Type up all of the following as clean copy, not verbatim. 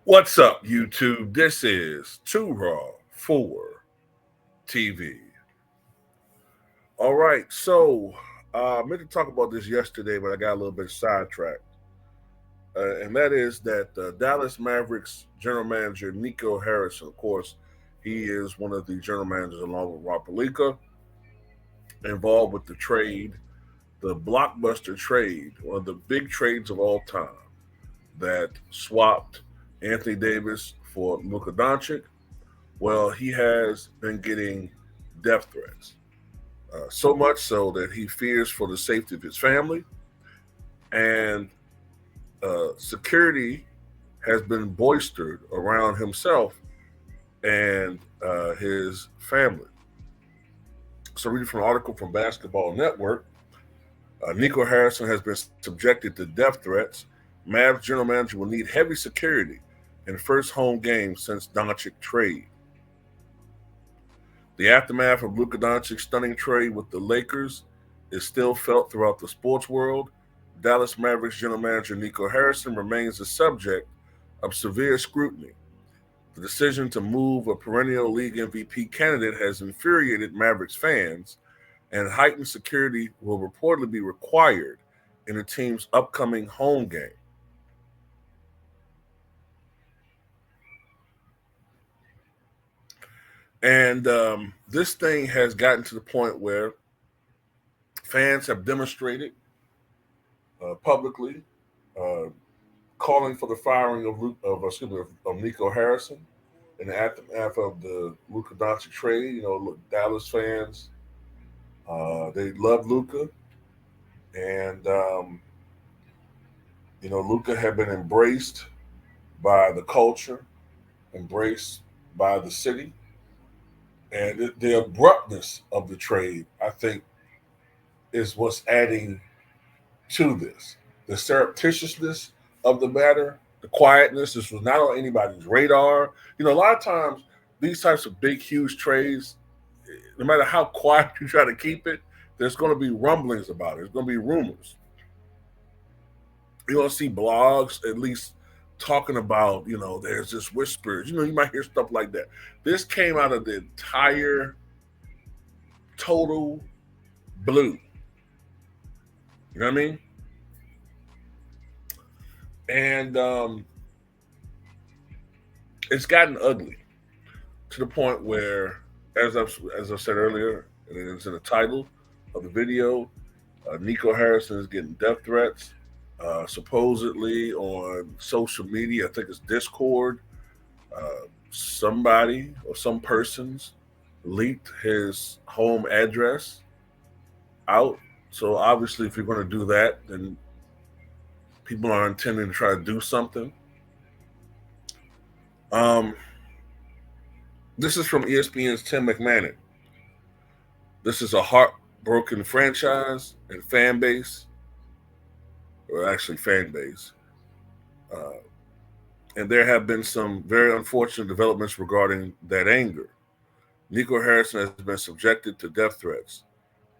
What's up, YouTube? This is Too Raw for TV. All right, so I meant to talk about this yesterday, but I got a little bit sidetracked. And that is that Dallas Mavericks general manager Nico Harrison, of course, he is one of the general managers along with Rob Pelinka, involved with the trade, the blockbuster trade, one of the big trades of all time, that swapped Anthony Davis for Luka Doncic. Well, he has been getting death threats, so much so that he fears for the safety of his family, and security has been boistered around himself and his family. So, reading from an article from Basketball Network, Nico Harrison has been subjected to death threats. Mavs general manager will need heavy security in first home game since Doncic trade. The aftermath of Luka Doncic's stunning trade with the Lakers is still felt throughout the sports world. Dallas Mavericks general manager Nico Harrison remains the subject of severe scrutiny. The decision to move a perennial league MVP candidate has infuriated Mavericks fans, and heightened security will reportedly be required in the team's upcoming home game. And this thing has gotten to the point where fans have demonstrated publicly, calling for the firing of Nico Harrison in the aftermath of the Luka Doncic trade. Dallas fans, they love Luka, and Luka had been embraced by the culture, embraced by the city. And the abruptness of the trade, I think, is what's adding to this. The surreptitiousness of the matter, the quietness. This was not on anybody's radar. A lot of times, these types of big, huge trades, no matter how quiet you try to keep it, there's going to be rumblings about it. There's going to be rumors. You're going to see blogs, at least, talking about, there's just whispers. You might hear stuff like that. This came out of the entire total blue. You know what I mean? And it's gotten ugly to the point where, as I said earlier, and it's in the title of the video, Nico Harrison is getting death threats. Supposedly on social media, I think it's Discord, somebody or some persons leaked his home address out. So obviously, if you're going to do that, then people are intending to try to do something. This is from ESPN's Tim McMahon. This is a heartbroken franchise and fan base. Or actually fan base. And there have been some very unfortunate developments regarding that anger. Nico Harrison has been subjected to death threats.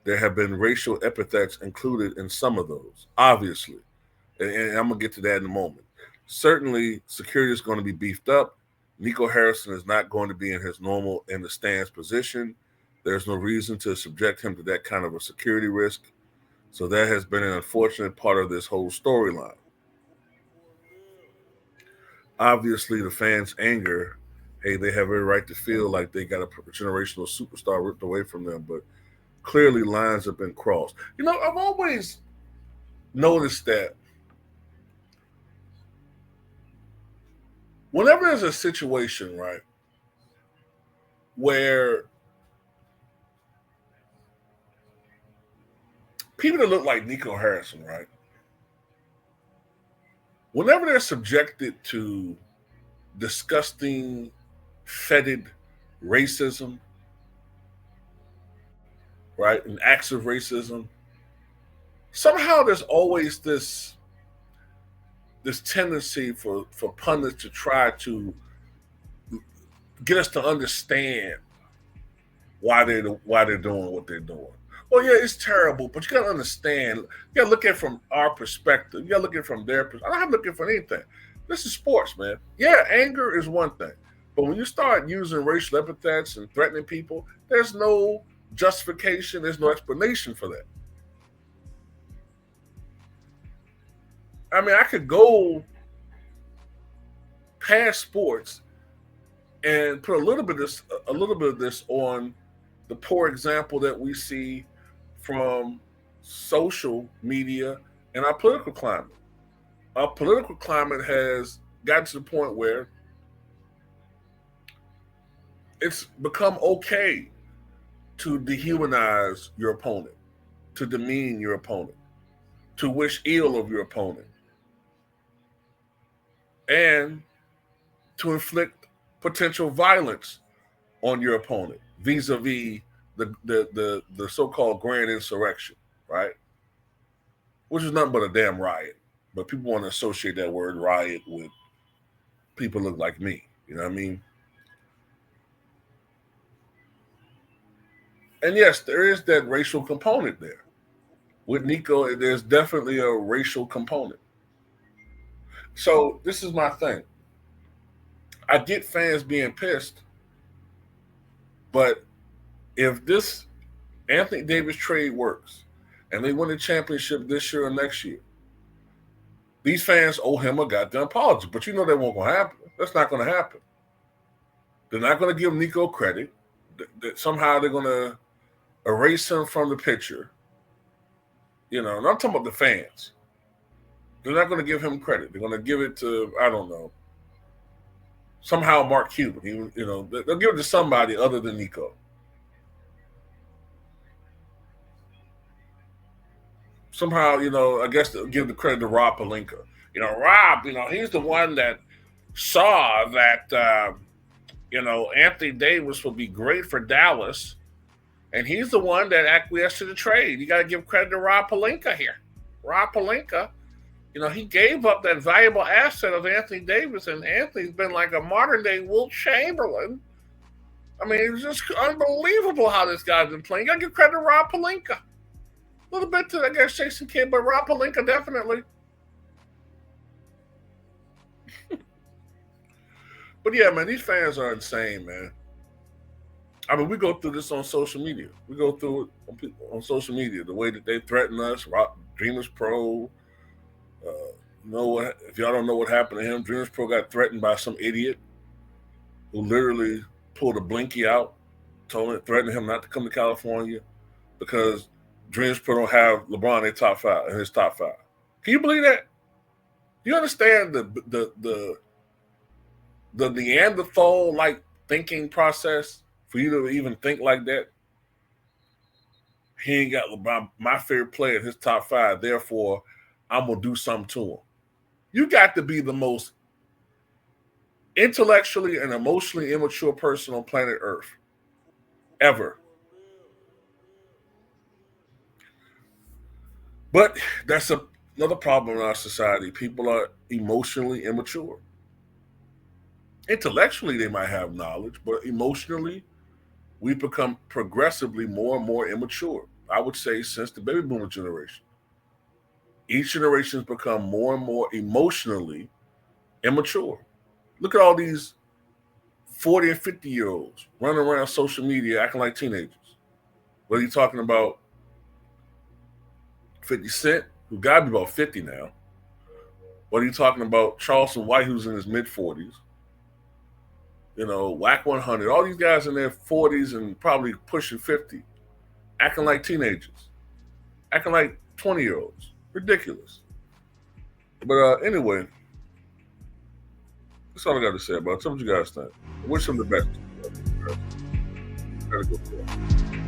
There have been racial epithets included in some of those, obviously. And I'm going to get to that in a moment. Certainly, security is going to be beefed up. Nico Harrison is not going to be in his normal in the stands position. There's no reason to subject him to that kind of a security risk. So that has been an unfortunate part of this whole storyline. Obviously, the fans' anger, hey, they have every right to feel like they got a generational superstar ripped away from them, but clearly lines have been crossed. I've always noticed that whenever there's a situation, right, where people that look like Nico Harrison, right, whenever they're subjected to disgusting, fetid racism, right, and acts of racism, somehow there's always this tendency for pundits to try to get us to understand why they're doing what they're doing. Well, yeah, it's terrible, but you gotta understand. You gotta look at it from our perspective. You gotta look at it from their perspective. I'm not looking for anything. This is sports, man. Yeah, anger is one thing, but when you start using racial epithets and threatening people, there's no justification. There's no explanation for that. I mean, I could go past sports and put a little bit of this on the poor example that we see from social media and our political climate. Our political climate has gotten to the point where it's become okay to dehumanize your opponent, to demean your opponent, to wish ill of your opponent, and to inflict potential violence on your opponent vis-a-vis the so-called grand insurrection, right? Which is nothing but a damn riot. But people want to associate that word riot with people look like me. You know what I mean? And yes, there is that racial component there. With Nico, there's definitely a racial component. So this is my thing. I get fans being pissed, but if this Anthony Davis trade works and they win the championship this year or next year, these fans owe him a goddamn apology. But you know that won't happen. That's not going to happen. They're not going to give Nico credit. That somehow they're going to erase him from the picture. You know, and I'm talking about the fans. They're not going to give him credit. They're going to give it to, I don't know, somehow Mark Cuban. You know, they'll give it to somebody other than Nico. Somehow, you know, I guess they'll give the credit to Rob Pelinka. You know, Rob, you know, he's the one that saw that, you know, Anthony Davis would be great for Dallas. And he's the one that acquiesced to the trade. You got to give credit to Rob Pelinka here. Rob Pelinka, you know, he gave up that valuable asset of Anthony Davis, and Anthony's been like a modern-day Wilt Chamberlain. I mean, it's just unbelievable how this guy's been playing. You got to give credit to Rob Pelinka. A little bit to, I guess, Jason Kidd, but Rob Pelinka definitely. But yeah, man, these fans are insane, man. I mean, we go through this on social media. We go through it on social media. The way that they threaten us, Dreamers Pro. You know what? If y'all don't know what happened to him, Dreamers Pro got threatened by some idiot who literally pulled a blinky out, threatened him not to come to California because Dreamers Pro don't have LeBron in his top five. Can you believe that? Do you understand the Neanderthal-like thinking process for you to even think like that? He ain't got LeBron, my favorite player, in his top five. Therefore, I'm gonna do something to him. You got to be the most intellectually and emotionally immature person on planet Earth ever. But that's another problem in our society. People are emotionally immature. Intellectually, they might have knowledge, but emotionally, we've become progressively more and more immature. I would say since the baby boomer generation. Each generation has become more and more emotionally immature. Look at all these 40 and 50-year-olds running around social media acting like teenagers. What are you talking about? 50 Cent, who got to be about 50 now. What are you talking about? Charleston White, who's in his mid-40s. You know, Whack 100. All these guys in their 40s and probably pushing 50, acting like teenagers, acting like 20-year-olds. Ridiculous. But anyway, that's all I got to say about it. Tell me what you guys think. I wish them the best. Gotta go for it.